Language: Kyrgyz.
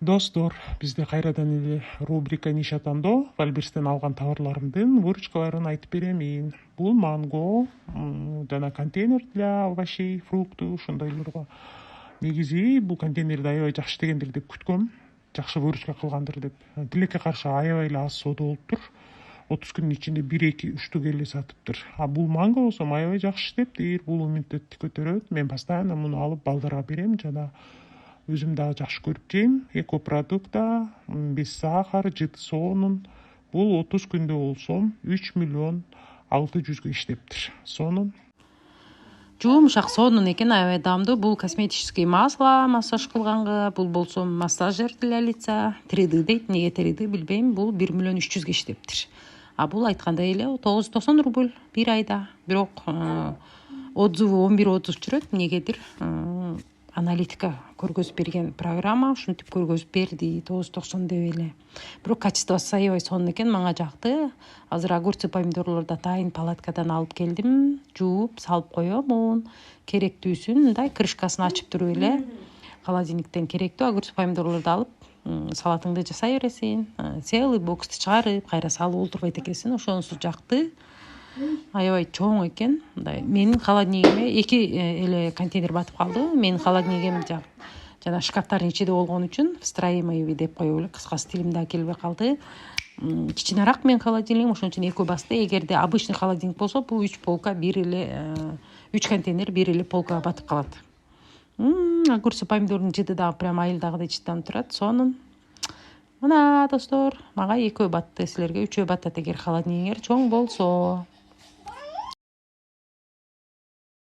Достор, бизде кайрадан эле рубрика «Ниш атамдо» Вальберстен алган товарларымдын выручкаларын айтып беремин. Бул манго, жана контейнер для овощей, фрукту, ошондойлорго. Негизи бул контейнерди аябай жакшы иштегендир деп күткөм. Жакшы выручка кылгандыр деп. Тилекке каршы аябай эле аз соода болуптур. 30 күндүн ичинде 1-2 штук эле сатыптыр. А бул манго болсо аябай жакшы иштептир. Бул иммунитетти көтөрөт. Мен постоянно муну алып балдарга берем жана өзүм дагы жакшы көрүп жейм. Экопродукта без сахар, жыты сонун. Бул 30 күндө болсом 3 миллион 600 иштептир. Сонун. Жумшак сонун экен, аябай даамдуу. Бул косметический масло, массаж кылганга. Бул болсо массажер для лица. 3D дейт, неге 3D билбейм. Бул 1 миллион 300 иштептир. А бул айткандай эле 990 рубль бир айда. Бирок отзывы 11-30 жүрөт. Негедир аналитика көргөзүп берген программа ушинтип көргөзүп берди 990 деп эле. Бирок качествосу аябай сонун экен, мага жакты. Азыр огурцы помидорлорду атайын палаткадан алып келдим, жууп салып коёмун. Керектүүсүн мындай крышкасын ачып туруп эле холодильниктен керектүү огурцы помидорлорду алып салатыңды жасай бересиң. Целый боксту чыгарып кайра салып олтурбайт экенсиң. Ошонусу жакты. Аябай чоң экен. Мындай менин холодильнигиме 2 эле контейнер батып калды. Менин холодильнигим жана шкафтардын ичинде болгон үчүн встраиваемый деп коюп эле кыскасы тилим да келбей калды. Кичинерак менин холодильнигим, ошон үчүн 2 басты. Эгерде обычный холодильник болсо, бул 3 полка бир эле 3 контейнер бир эле полкага батып калат. Огурцы помидордун жыты дагы прям айылдагыдай чыттанып турат. Сонун. Мына достор, мага 2 батты, силерге 3 батат эгер холодильниктер чоң болсо.